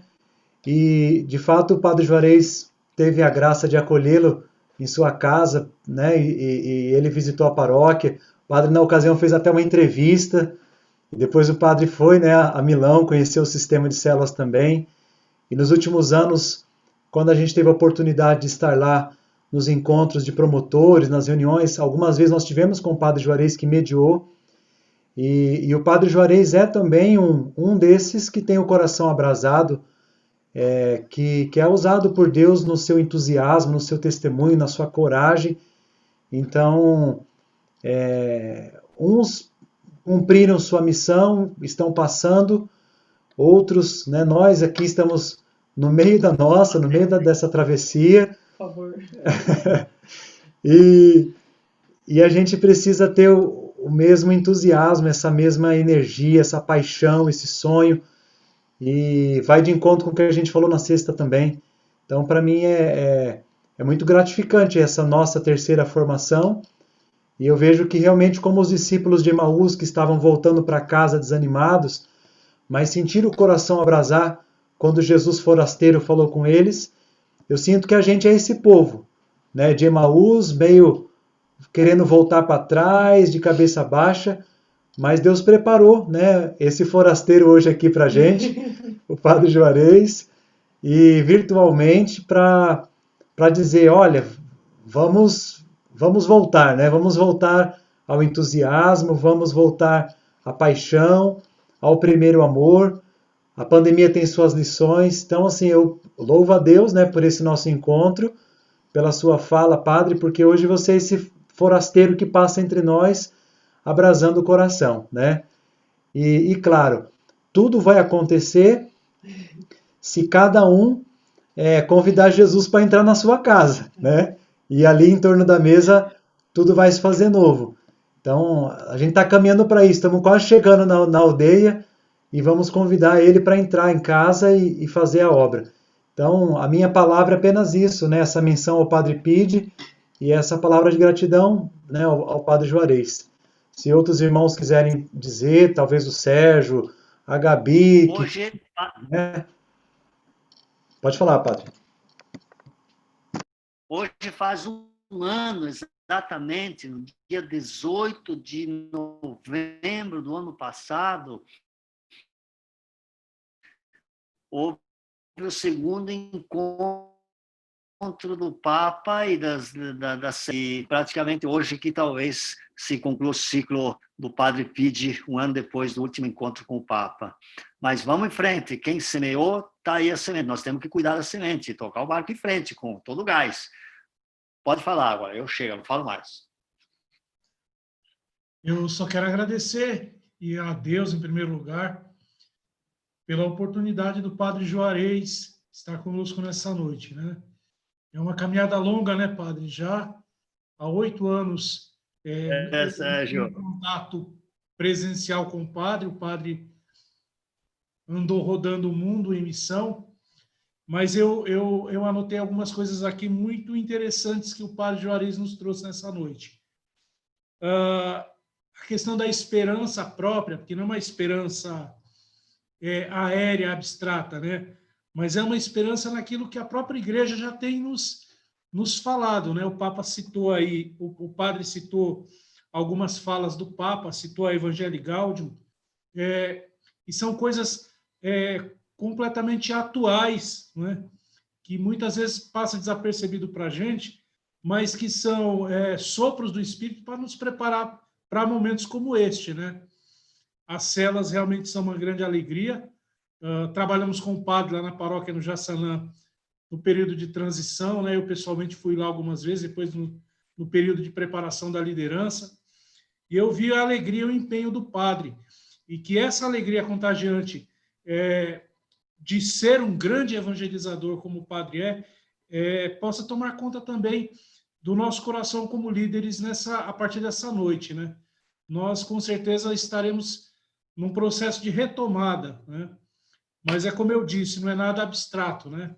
E, de fato, o padre Juarez teve a graça de acolhê-lo em sua casa, né? E ele visitou a paróquia. O padre, na ocasião, fez até uma entrevista. E depois o padre foi, né, a Milão, conheceu o sistema de células também. E nos últimos anos, quando a gente teve a oportunidade de estar lá nos encontros de promotores, nas reuniões, algumas vezes nós tivemos com o padre Juarez, que mediou. E o padre Juarez é também um desses que tem o coração abrasado, que é usado por Deus no seu entusiasmo, no seu testemunho, na sua coragem. Então, uns cumpriram sua missão, estão passando, outros, né, nós aqui estamos no meio no meio dessa travessia. Por favor. E a gente precisa ter o mesmo entusiasmo, essa mesma energia, essa paixão, esse sonho. E vai de encontro com o que a gente falou na sexta também. Então, para mim, é muito gratificante essa nossa terceira formação. E eu vejo que realmente, como os discípulos de Emaús, que estavam voltando para casa desanimados, mas sentiram o coração abrasar quando Jesus forasteiro falou com eles, eu sinto que a gente é esse povo, né, de Emaús, meio querendo voltar para trás, de cabeça baixa, mas Deus preparou, né, esse forasteiro hoje aqui para a gente, o Padre Juarez, e virtualmente para dizer, olha, vamos voltar, né? Vamos voltar ao entusiasmo, vamos voltar à paixão, ao primeiro amor. A pandemia tem suas lições, então assim, eu louvo a Deus, né, por esse nosso encontro, pela sua fala, Padre, porque hoje você é esse forasteiro que passa entre nós, abrasando o coração, né? E claro, tudo vai acontecer se cada um convidar Jesus para entrar na sua casa, né? E ali em torno da mesa tudo vai se fazer novo. Então a gente está caminhando para isso, estamos quase chegando na aldeia e vamos convidar ele para entrar em casa e fazer a obra. Então a minha palavra é apenas isso, né? Essa menção ao Padre Pigi e essa palavra de gratidão, né, ao Padre Juarez. Se outros irmãos quiserem dizer, talvez o Sérgio, a Gabi... Hoje... né? Pode falar, Padre. Hoje faz um ano exatamente no dia 18 de novembro do ano passado, houve o segundo encontro do Papa e e praticamente hoje que talvez se conclua o ciclo do Padre Pide, um ano depois do último encontro com o Papa. Mas vamos em frente, quem semeou, está aí a semente. Nós temos que cuidar da semente, tocar o barco em frente com todo o gás. Pode falar agora, eu chego, não falo mais. Eu só quero agradecer, e a Deus em primeiro lugar, pela oportunidade do Padre Juarez estar conosco nessa noite, né? É uma caminhada longa, né, Padre? Já há 8 anos Sérgio. em contato presencial com o Padre andou rodando o mundo em missão, mas eu anotei algumas coisas aqui muito interessantes que o Padre Juarez nos trouxe nessa noite. A questão da esperança própria, porque não é uma esperança aérea, abstrata, né? Mas é uma esperança naquilo que a própria igreja já tem nos falado, né? O Papa citou aí, o padre citou algumas falas do Papa, citou a Evangelii Gaudium, e são coisas completamente atuais, né? Que muitas vezes passa desapercebido para a gente, mas que são sopros do Espírito para nos preparar para momentos como este, né? As celas realmente são uma grande alegria. Trabalhamos com o padre lá na paróquia no Jaçanã, no período de transição, né? Eu pessoalmente fui lá algumas vezes, depois no período de preparação da liderança, e eu vi a alegria e o empenho do padre, e que essa alegria contagiante de ser um grande evangelizador como o padre possa tomar conta também do nosso coração como líderes a partir dessa noite, né? Nós, com certeza, estaremos num processo de retomada, né? Mas é como eu disse, não é nada abstrato, né?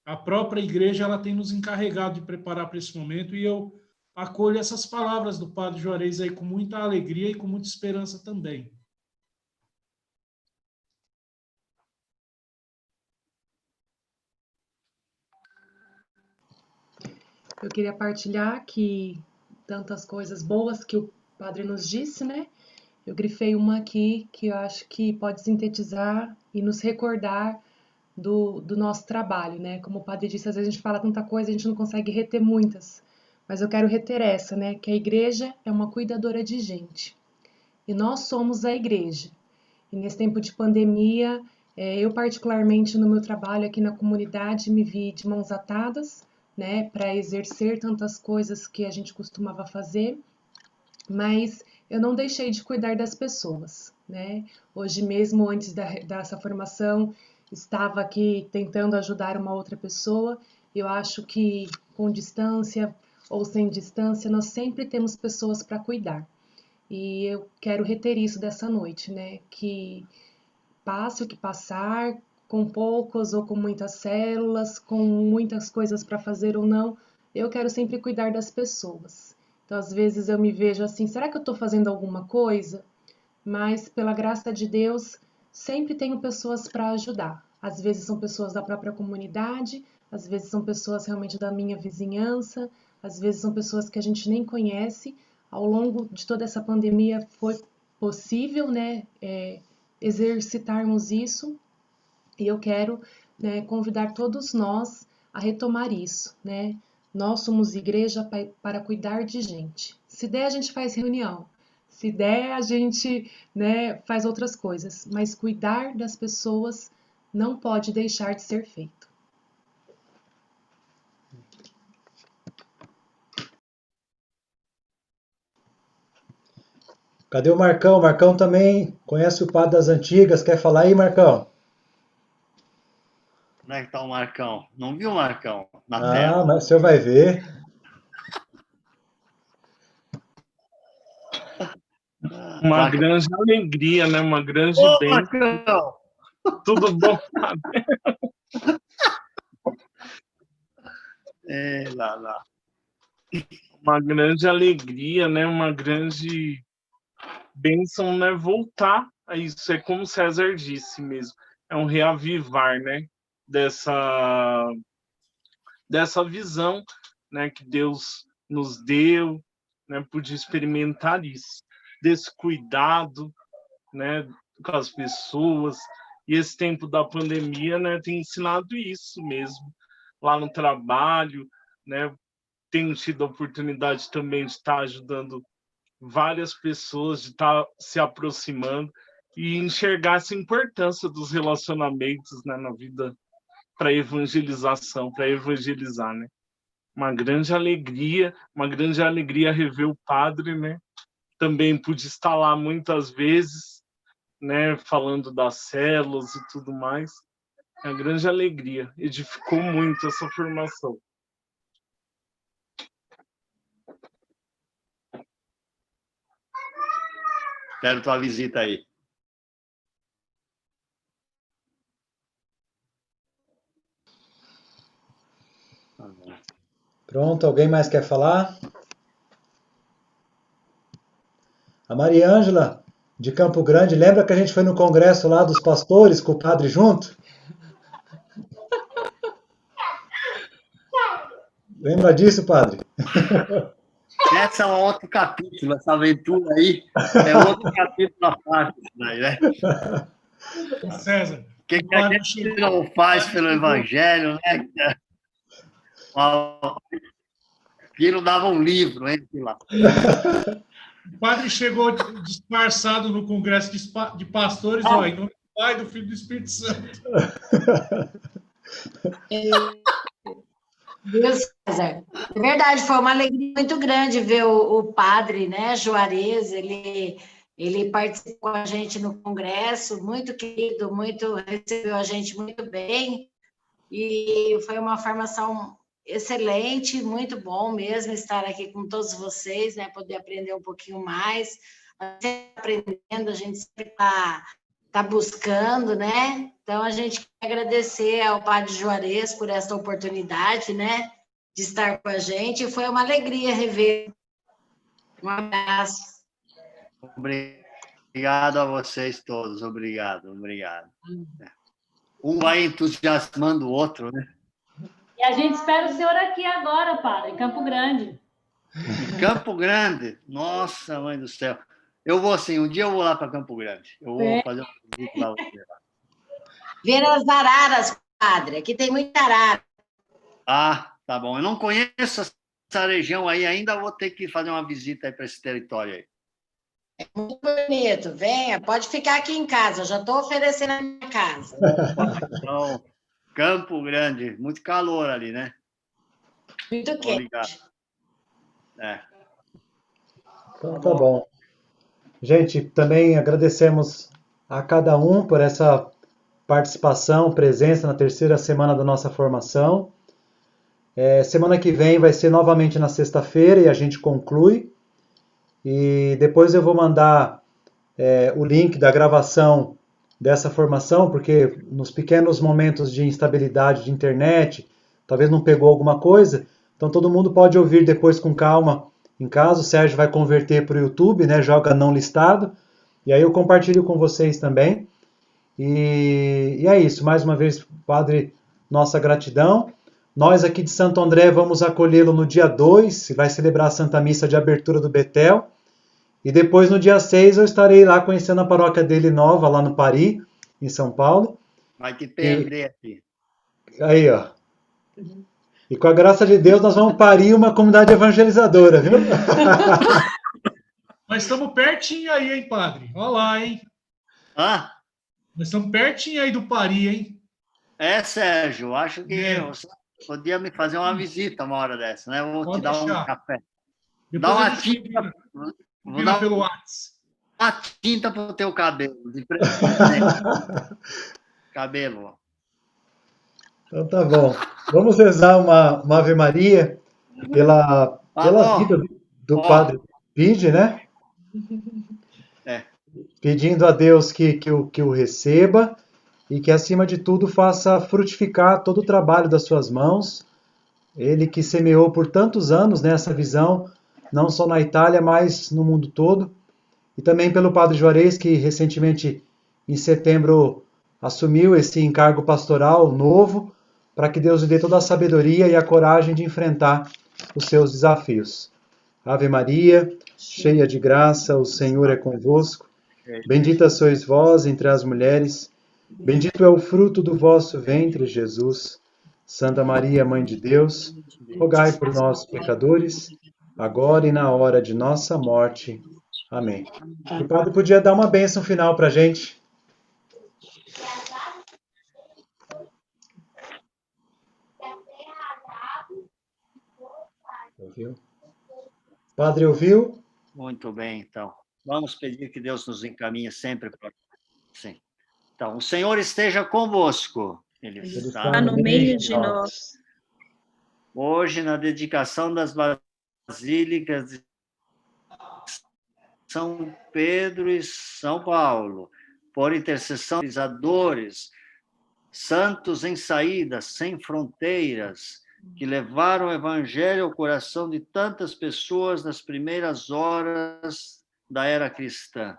A própria igreja ela tem nos encarregado de preparar para esse momento, e eu acolho essas palavras do Padre Juarez aí com muita alegria e com muita esperança também. Eu queria partilhar que tantas coisas boas que o padre nos disse, né? Eu grifei uma aqui que eu acho que pode sintetizar e nos recordar do nosso trabalho, né? Como o padre disse, às vezes a gente fala tanta coisa, a gente não consegue reter muitas, mas eu quero reter essa, né? Que a igreja é uma cuidadora de gente. E nós somos a igreja. E nesse tempo de pandemia, eu particularmente no meu trabalho aqui na comunidade me vi de mãos atadas, né? Para exercer tantas coisas que a gente costumava fazer, mas eu não deixei de cuidar das pessoas, né? Hoje mesmo, antes dessa formação, estava aqui tentando ajudar uma outra pessoa. Eu acho que com distância ou sem distância, nós sempre temos pessoas para cuidar. E eu quero reter isso dessa noite, né? Que passe o que passar, com poucos ou com muitas células, com muitas coisas para fazer ou não, eu quero sempre cuidar das pessoas. Então, às vezes eu me vejo assim, será que eu estou fazendo alguma coisa? Mas, pela graça de Deus, sempre tenho pessoas para ajudar. Às vezes são pessoas da própria comunidade, às vezes são pessoas realmente da minha vizinhança, às vezes são pessoas que a gente nem conhece. Ao longo de toda essa pandemia foi possível, né, exercitarmos isso, e eu quero, né, convidar todos nós a retomar isso, né? Nós somos igreja para cuidar de gente. Se der, a gente faz reunião. Se der, a gente, né, faz outras coisas. Mas cuidar das pessoas não pode deixar de ser feito. Cadê o Marcão? O Marcão também conhece o padre das antigas. Quer falar aí, Marcão? Como é que está o Marcão? Não viu o Marcão na tela? Mas o senhor vai ver. Uma Marcão. grande alegria, né? Uma grande Ô, bênção. Marcão! Tudo bom? Lá. Uma grande alegria, né? Uma grande bênção, né? Voltar a isso. É como César disse mesmo. É um reavivar, né? Dessa visão, né? Que Deus nos deu, né? Pude experimentar isso, desse cuidado, né, com as pessoas. E esse tempo da pandemia, né, tem ensinado isso mesmo, lá no trabalho, né? Tenho tido a oportunidade também de estar ajudando várias pessoas, de estar se aproximando e enxergar essa importância dos relacionamentos, né, na vida para evangelização, para evangelizar, né? Uma grande alegria rever o padre, né? Também pude estar lá muitas vezes, né, falando das células e tudo mais. É uma grande alegria, edificou muito essa formação. Quero tua visita aí. Pronto, alguém mais quer falar? A Maria Ângela, de Campo Grande, lembra que a gente foi no congresso lá dos pastores com o padre junto? Lembra disso, padre? Essa é um outro capítulo, essa aventura aí é outro capítulo à parte, né? César, O que a gente não faz pelo Evangelho, né? Aquilo dava um livro, hein? Lá. O padre chegou disfarçado no congresso de pastores, ó, em nome do Pai, do Filho e do Espírito Santo. Viu, César? É verdade, foi uma alegria muito grande ver o padre, né, Juarez, ele participou com a gente no congresso, muito querido, recebeu a gente muito bem, e foi uma formação excelente, muito bom mesmo estar aqui com todos vocês, né, poder aprender um pouquinho mais, a gente está aprendendo, a gente sempre está buscando, né? Então, a gente quer agradecer ao padre Juarez por essa oportunidade, né, de estar com a gente. Foi uma alegria rever. Um abraço. Obrigado a vocês todos. Obrigado. Um vai entusiasmando o outro, né? E a gente espera o senhor aqui agora, padre, em Campo Grande. Em Campo Grande? Nossa, mãe do céu. Eu vou sim, um dia eu vou lá para Campo Grande. Eu vou fazer uma visita lá. Ver as araras, padre. Aqui tem muita arara. Ah, tá bom. Eu não conheço essa região aí, ainda vou ter que fazer uma visita aí para esse território aí. É muito bonito. Venha, pode ficar aqui em casa. Eu já estou oferecendo a minha casa. Então, Campo Grande, muito calor ali, né? Muito quente. Obrigado. Então, tá bom. Gente, também agradecemos a cada um por essa participação, presença na terceira semana da nossa formação. Semana que vem vai ser novamente na sexta-feira e a gente conclui. E depois eu vou mandar o link da gravação dessa formação, porque nos pequenos momentos de instabilidade de internet, talvez não pegou alguma coisa, então todo mundo pode ouvir depois com calma em casa. O Sérgio vai converter para o YouTube, né? Joga não listado, e aí eu compartilho com vocês também. E é isso, mais uma vez, Padre, nossa gratidão. Nós aqui de Santo André vamos acolhê-lo no dia 2, vai celebrar a Santa Missa de abertura do Betel. E depois, no dia 6, eu estarei lá conhecendo a paróquia dele nova, lá no Pari, em São Paulo. Vai te perder aqui. Aí, ó. E com a graça de Deus, nós vamos parir uma comunidade evangelizadora, viu? Nós estamos pertinho aí, hein, padre? Olha lá, hein? Ah? Nós estamos pertinho aí do Pari, hein? Sérgio, acho que você podia me fazer uma visita uma hora dessa, né? Eu vou te dar um café. Depois dá uma tinta. Vou dar pelo WhatsApp. Uma tinta para o teu cabelo. Cabelo. Então tá bom. Vamos rezar uma Ave Maria pela vida do Padre Pide, né? Pedindo a Deus que o receba e que, acima de tudo, faça frutificar todo o trabalho das suas mãos. Ele que semeou por tantos anos nessa visão, não só na Itália, mas no mundo todo. E também pelo Padre Juarez, que recentemente, em setembro, assumiu esse encargo pastoral novo, para que Deus lhe dê toda a sabedoria e a coragem de enfrentar os seus desafios. Ave Maria, cheia de graça, o Senhor é convosco. Bendita sois vós entre as mulheres, bendito é o fruto do vosso ventre, Jesus. Santa Maria, Mãe de Deus, rogai por nós, pecadores, agora e na hora de nossa morte. Amém. O padre podia dar uma bênção final para a gente. Ouviu? Padre, ouviu? Muito bem, então. Vamos pedir que Deus nos encaminhe sempre para... Sim. Então, o Senhor esteja convosco. Ele está no meio de nós. Hoje, na dedicação das basílicas de São Pedro e São Paulo, por intercessão dos realizadores, santos em saídas, sem fronteiras, que levaram o Evangelho ao coração de tantas pessoas nas primeiras horas da era cristã.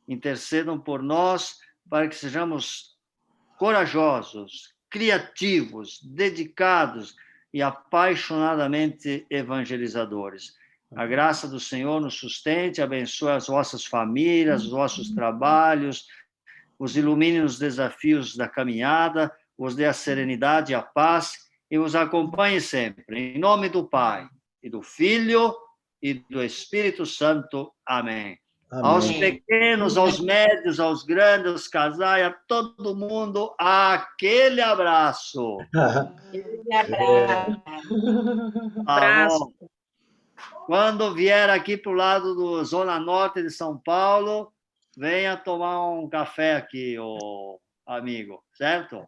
Intercedam por nós para que sejamos corajosos, criativos, dedicados e apaixonadamente evangelizadores. A graça do Senhor nos sustente, abençoe as vossas famílias, os vossos trabalhos, os ilumine nos desafios da caminhada, os dê a serenidade e a paz e os acompanhe sempre. Em nome do Pai, e do Filho, e do Espírito Santo. Amém. Amém. Aos pequenos, aos médios, aos grandes, aos casais, a todo mundo, aquele abraço. Abraço. Quando vier aqui para o lado do Zona Norte de São Paulo, venha tomar um café aqui, ô amigo, certo?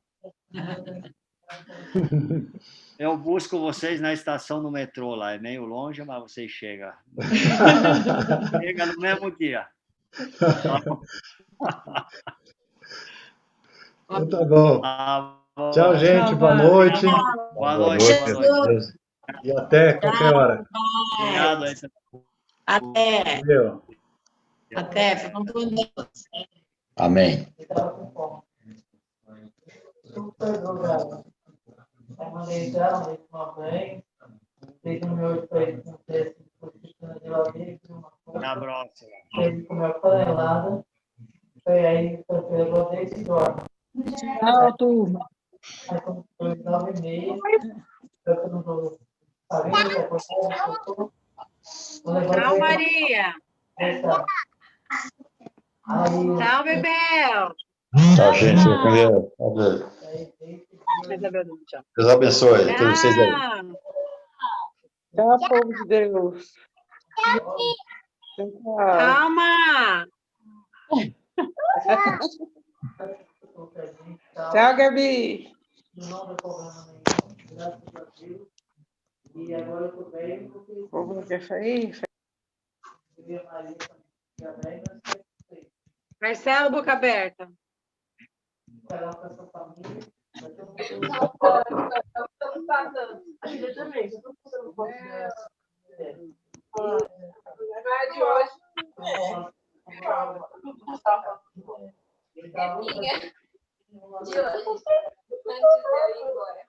Eu busco vocês na estação do metrô lá, é meio longe, mas vocês chegam. Chega no mesmo dia. Então tá bom. Tchau, gente. Tchau, boa noite. Boa noite. Boa noite. E até qualquer hora. Obrigado. Até. Valeu. Até. Ficam com Deus. Amém. Na próxima. Tchau, turma. Tchau, Maria. Tchau, Bebel. Tchau, gente. Com Deus. Deus abençoe todos vocês aí. Tchau, povo de Deus. Calma. Tchau, Gabi. Vamos ver isso aí. Marcelo, boca aberta. Antes de eu ir embora.